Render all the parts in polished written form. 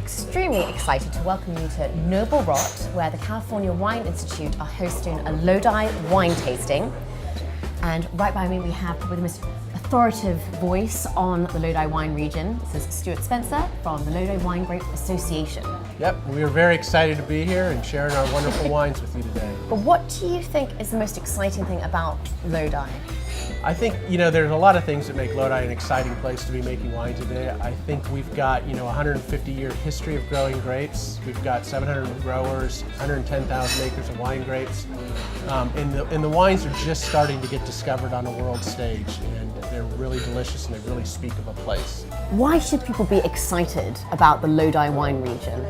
extremely excited to welcome you to Nobel Rot, where the California Wine Institute are hosting a Lodi wine tasting. And right by me we have probably the most authoritative voice on the Lodi wine region. This is Stuart Spencer from the Lodi Wine Grape Association. Yep, we are very excited to be here and sharing our wonderful wines with you today. But what do you think is the most exciting thing about Lodi? I think, there's a lot of things that make Lodi an exciting place to be making wine today. I think we've got, 150-year history of growing grapes. We've got 700 growers, 110,000 acres of wine grapes. And the wines are just starting to get discovered on a world stage, and they're really delicious and they really speak of a place. Why should people be excited about the Lodi wine region?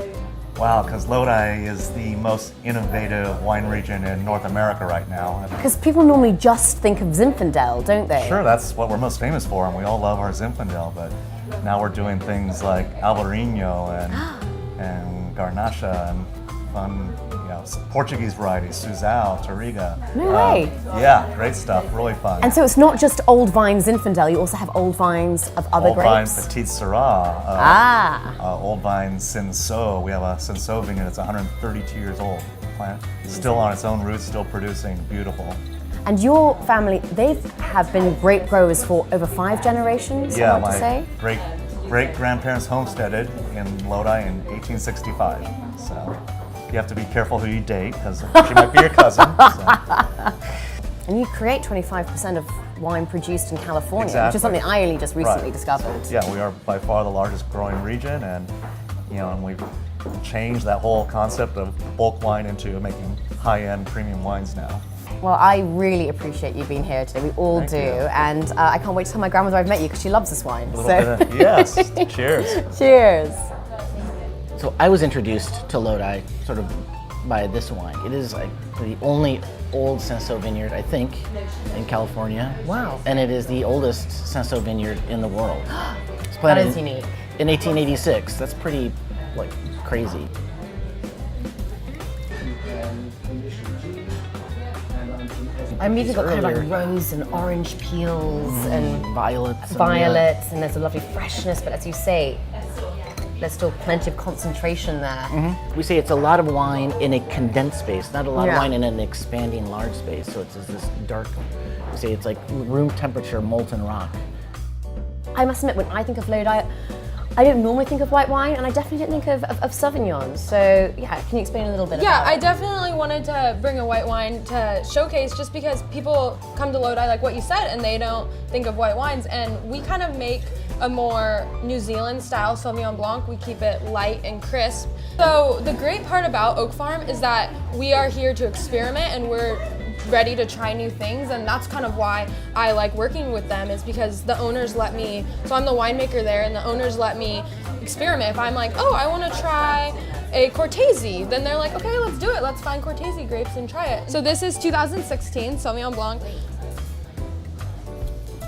Wow, because Lodi is the most innovative wine region in North America right now. Because people normally just think of Zinfandel, don't they? Sure, that's what we're most famous for, and we all love our Zinfandel, but now we're doing things like Alvarinho and Garnacha and fun, Portuguese varieties, Suzal, Touriga. No way. Yeah, great stuff, really fun. And so it's not just old vine Zinfandel, you also have old vines of other old grapes? Vine Petit Old Vine Cinsault. We have a Cinsault vineyard that's 132 years old. Plant still on its own roots, still producing, beautiful. And your family, they have been grape growers for over 5 generations, I want to say? Great-grandparents homesteaded in Lodi in 1865. So you have to be careful who you date, because she might be your cousin. So. And you create 25% of wine produced in California, Exactly. which is something I only just recently discovered. Yeah, we are by far the largest growing region, and and we've changed that whole concept of bulk wine into making high-end premium wines now. Well, I really appreciate you being here today. We all Thank do, you. and I can't wait to tell my grandmother I've met you because she loves this wine. Yes, cheers. Cheers. So I was introduced to Lodi sort of by this wine. It is like the only old Cinsault vineyard, I think, in California. Wow. And it is the oldest Cinsault vineyard in the world. It's That planted is unique. in 1886. That's pretty, crazy. I immediately got kind of Earlier. like rose and orange peels and Violets. violets, and there's a lovely freshness, but as you say, there's still plenty of concentration there. We say it's a lot of wine in a condensed space, not a lot of Yeah. wine in an expanding large space. So it's this dark, we say it's like room temperature molten rock. I must admit, when I think of Lodi, I don't normally think of white wine, and I definitely didn't think of Sauvignon. So yeah, can you explain a little bit Yeah, about I it? definitely wanted to bring a white wine to showcase, just because people come to Lodi, like what you said, and they don't think of white wines. And we kind of make a more New Zealand style Sauvignon Blanc. We keep it light and crisp. So the great part about Oak Farm is that we are here to experiment, and we're ready to try new things, and that's kind of why I like working with them, is because the owners let me, so I'm the winemaker there, and the owners let me experiment. If I'm like, oh, I want to try a Cortese, then they're like, okay, let's do it. Let's find Cortese grapes and try it. So this is 2016 Sauvignon Blanc.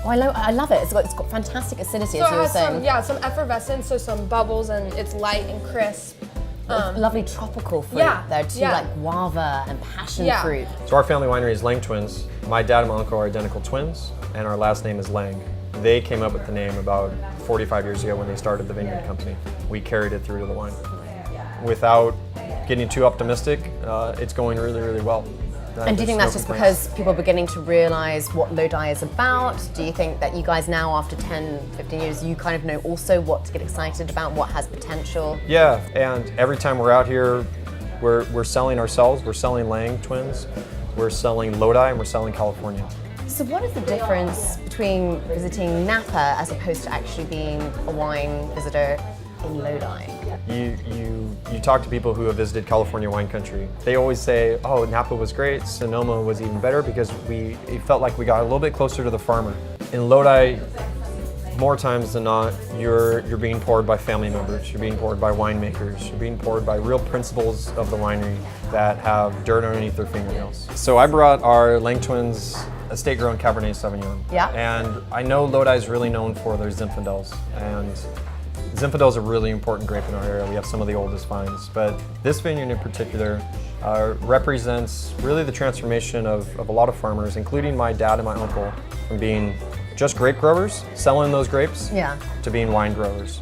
Oh, I love it. It's got fantastic acidity, So as it you were has saying. some effervescence, so some bubbles, and it's light and crisp. Lovely tropical fruit Yeah, there too, yeah. like guava and passion Yeah. fruit. So our family winery is Lang Twins. My dad and my uncle are identical twins, and our last name is Lang. They came up with the name about 45 years ago when they started the vineyard company. We carried it through to the wine. Without getting too optimistic, it's going really, really well. And do you think There's that's no just complaints. because people are beginning to realize what Lodi is about? Do you think that you guys now, after 10, 15 years, you kind of know also what to get excited about, what has potential? Yeah, and every time we're out here, we're selling ourselves. We're selling Lang Twins, we're selling Lodi, and we're selling California. So what is the difference between visiting Napa as opposed to actually being a wine visitor in Lodi? You talk to people who have visited California wine country. They always say, oh, Napa was great, Sonoma was even better, because it felt like we got a little bit closer to the farmer. In Lodi, more times than not, you're being poured by family members, you're being poured by winemakers, you're being poured by real principals of the winery that have dirt underneath their fingernails. So I brought our Lang Twins estate-grown Cabernet Sauvignon. Yeah. And I know Lodi is really known for their Zinfandels, and Zinfandel is a really important grape in our area. We have some of the oldest vines, but this vineyard in particular represents really the transformation of a lot of farmers, including my dad and my uncle, from being just grape growers, selling those grapes, Yeah. to being wine growers.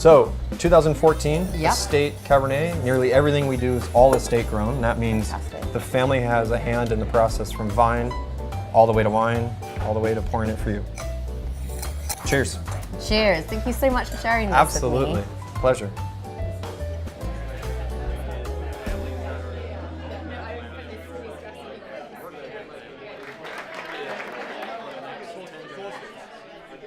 So, 2014, Yep. estate Cabernet. Nearly everything we do is all estate grown. That means Fantastic. the family has a hand in the process from vine all the way to wine, all the way to pouring it for you. Cheers. Cheers. Thank you so much for sharing this with me. Absolutely. Pleasure.